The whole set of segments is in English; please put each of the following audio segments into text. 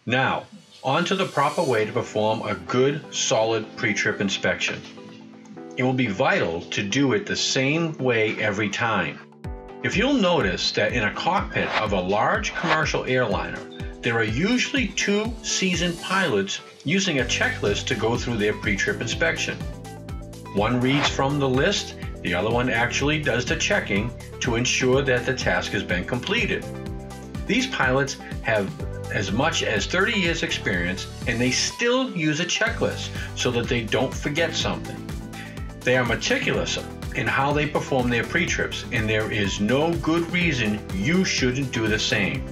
Now, on to the proper way to perform a good, solid pre-trip inspection. It will be vital to do it the same way every time. If you'll notice that in a cockpit of a large commercial airliner, there are usually two seasoned pilots using a checklist to go through their pre-trip inspection. One reads from the list, the other one actually does the checking to ensure that the task has been completed. These pilots have as much as 30 years experience, and they still use a checklist so that they don't forget something. They are meticulous in how they perform their pre-trips, and there is no good reason you shouldn't do the same.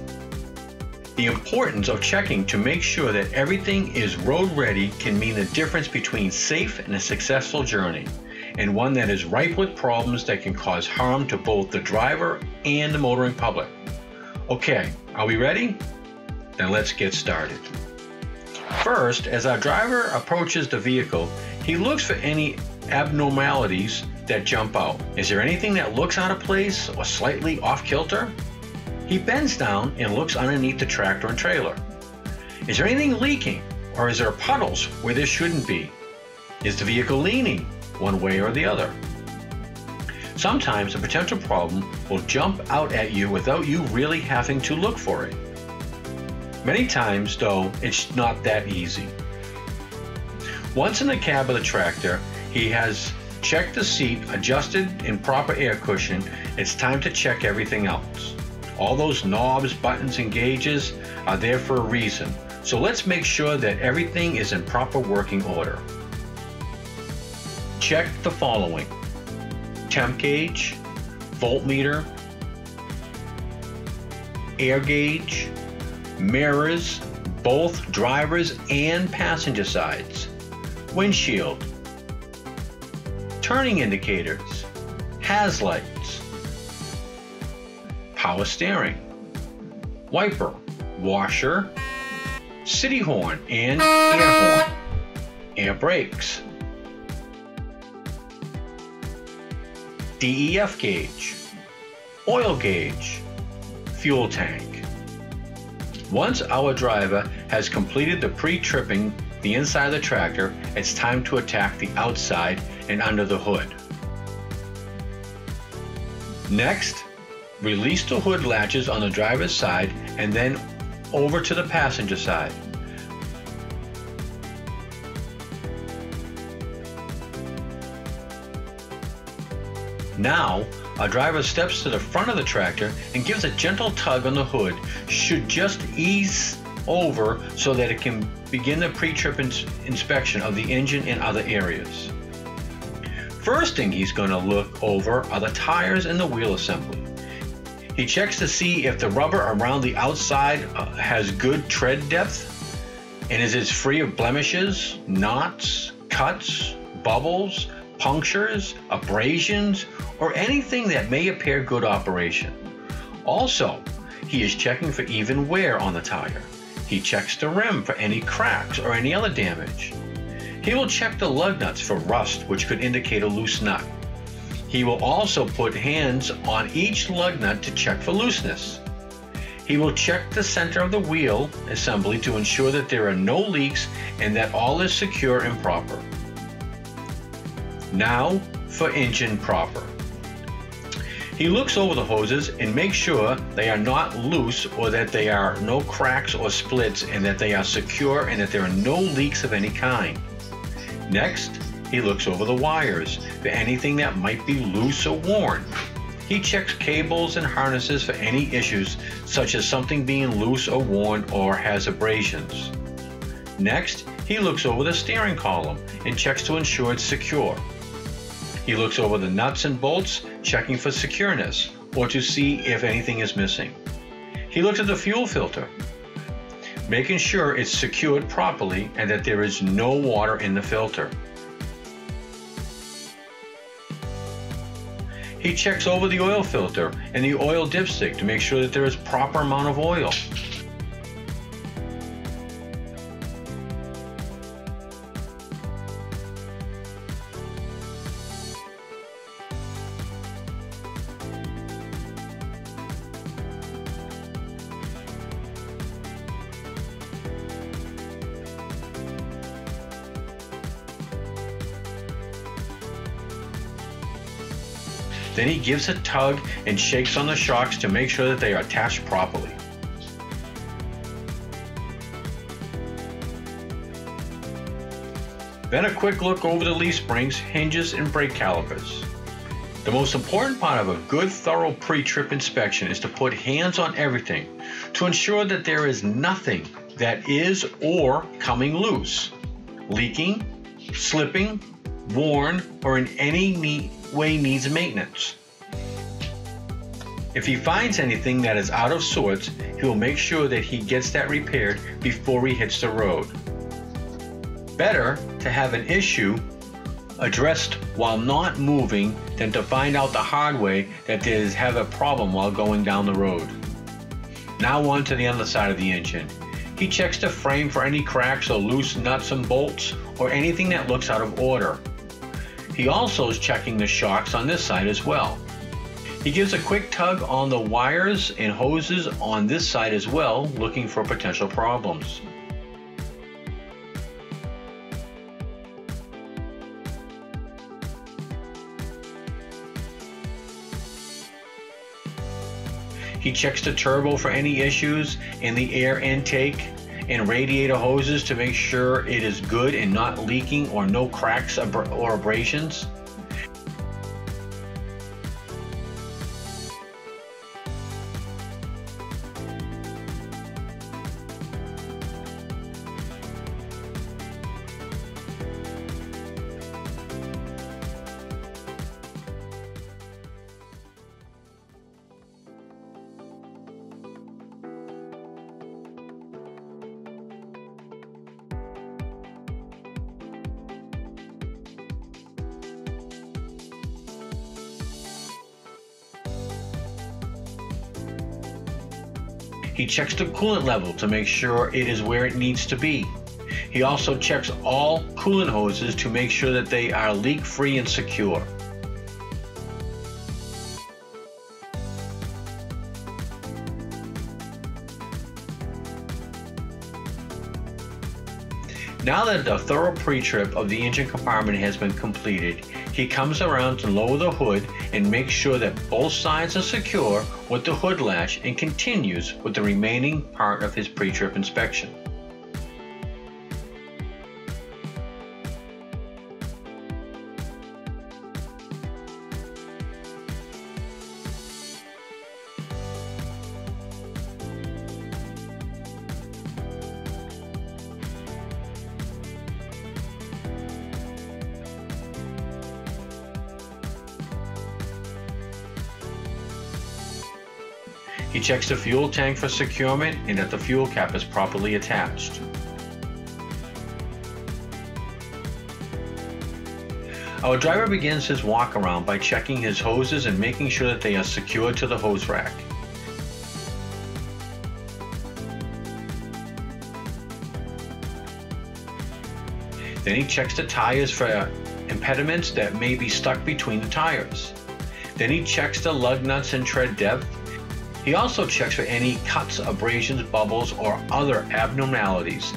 The importance of checking to make sure that everything is road ready can mean the difference between safe and a successful journey, and one that is ripe with problems that can cause harm to both the driver and the motoring public. Okay, are we ready? Then let's get started. First, as our driver approaches the vehicle, he looks for any abnormalities that jump out. Is there anything that looks out of place or slightly off kilter? He bends down and looks underneath the tractor and trailer. Is there anything leaking, or is there puddles where there shouldn't be? Is the vehicle leaning one way or the other? Sometimes a potential problem will jump out at you without you really having to look for it. Many times, though, it's not that easy. Once in the cab of the tractor, he has checked the seat, adjusted in proper air cushion. It's time to check everything else. All those knobs, buttons, and gauges are there for a reason. So let's make sure that everything is in proper working order. Check the following: temp gauge, voltmeter, air gauge, mirrors, both drivers and passenger sides, windshield, turning indicators, haz lights, power steering, wiper, washer, city horn and air horn, air brakes, DEF gauge, oil gauge, fuel tank. Once our driver has completed the pre-tripping the inside of the tractor, it's time to attack the outside and under the hood. Next, release the hood latches on the driver's side and then over to the passenger side. Now, our driver steps to the front of the tractor and gives a gentle tug on the hood. Should just ease over so that it can begin the pre-trip inspection of the engine and other areas. First thing he's going to look over are the tires and the wheel assembly. He checks to see if the rubber around the outside has good tread depth and is it free of blemishes, knots, cuts, bubbles, punctures, abrasions, or anything that may appear good operation. Also, he is checking for even wear on the tire. He checks the rim for any cracks or any other damage. He will check the lug nuts for rust, which could indicate a loose nut. He will also put hands on each lug nut to check for looseness. He will check the center of the wheel assembly to ensure that there are no leaks and that all is secure and proper. Now for engine proper. He looks over the hoses and makes sure they are not loose or that there are no cracks or splits and that they are secure and that there are no leaks of any kind. Next, he looks over the wires for anything that might be loose or worn. He checks cables and harnesses for any issues such as something being loose or worn or has abrasions. Next, he looks over the steering column and checks to ensure it's secure. He looks over the nuts and bolts, checking for secureness or to see if anything is missing. He looks at the fuel filter, making sure it's secured properly and that there is no water in the filter. He checks over the oil filter and the oil dipstick to make sure that there is proper amount of oil. Then he gives a tug and shakes on the shocks to make sure that they are attached properly. Then a quick look over the leaf springs, hinges, and brake calipers. The most important part of a good, thorough pre-trip inspection is to put hands on everything to ensure that there is nothing that is or coming loose, leaking, slipping, worn, or in any way needs maintenance. If he finds anything that is out of sorts, he will make sure that he gets that repaired before he hits the road. Better to have an issue addressed while not moving than to find out the hard way that they have a problem while going down the road. Now on to the other side of the engine. He checks the frame for any cracks or loose nuts and bolts or anything that looks out of order. He also is checking the shocks on this side as well. He gives a quick tug on the wires and hoses on this side as well, looking for potential problems. He checks the turbo for any issues in the air intake and radiator hoses to make sure it is good and not leaking or no cracks or abrasions. He checks the coolant level to make sure it is where it needs to be. He also checks all coolant hoses to make sure that they are leak-free and secure. Now that the thorough pre-trip of the engine compartment has been completed, he comes around to lower the hood and makes sure that both sides are secure with the hood latch and continues with the remaining part of his pre-trip inspection. He checks the fuel tank for securement and that the fuel cap is properly attached. Our driver begins his walk around by checking his hoses and making sure that they are secured to the hose rack. Then he checks the tires for impediments that may be stuck between the tires. Then he checks the lug nuts and tread depth. He also checks for any cuts, abrasions, bubbles, or other abnormalities.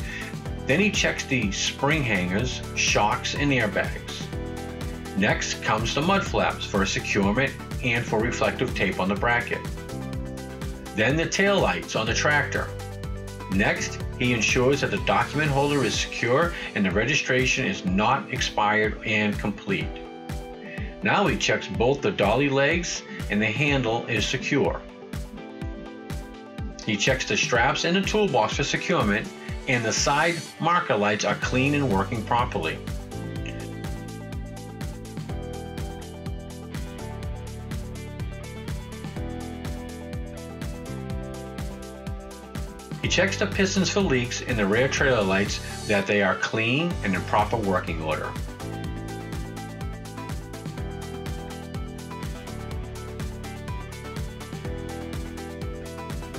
Then he checks the spring hangers, shocks, and airbags. Next comes the mud flaps for securement and for reflective tape on the bracket. Then the tail lights on the tractor. Next, he ensures that the document holder is secure and the registration is not expired and complete. Now he checks both the dolly legs and the handle is secure. He checks the straps and the toolbox for securement, and the side marker lights are clean and working properly. He checks the pistons for leaks and the rear trailer lights that they are clean and in proper working order.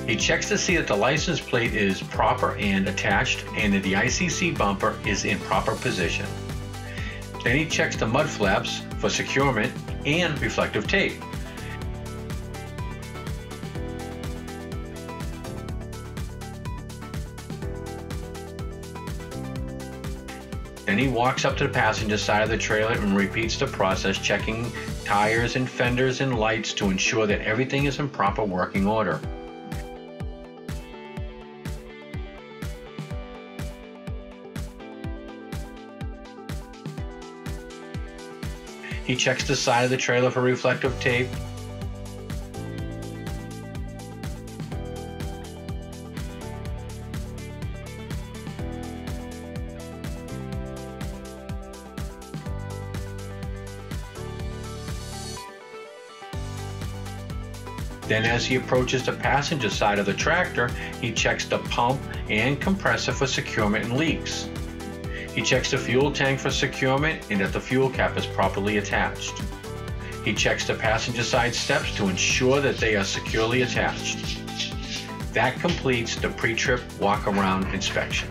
He checks to see that the license plate is proper and attached and that the ICC bumper is in proper position. Then he checks the mud flaps for securement and reflective tape. Then he walks up to the passenger side of the trailer and repeats the process, checking tires and fenders and lights to ensure that everything is in proper working order. He checks the side of the trailer for reflective tape. Then as he approaches the passenger side of the tractor, he checks the pump and compressor for securement and leaks. He checks the fuel tank for securement and that the fuel cap is properly attached. He checks the passenger side steps to ensure that they are securely attached. That completes the pre-trip walk-around inspection.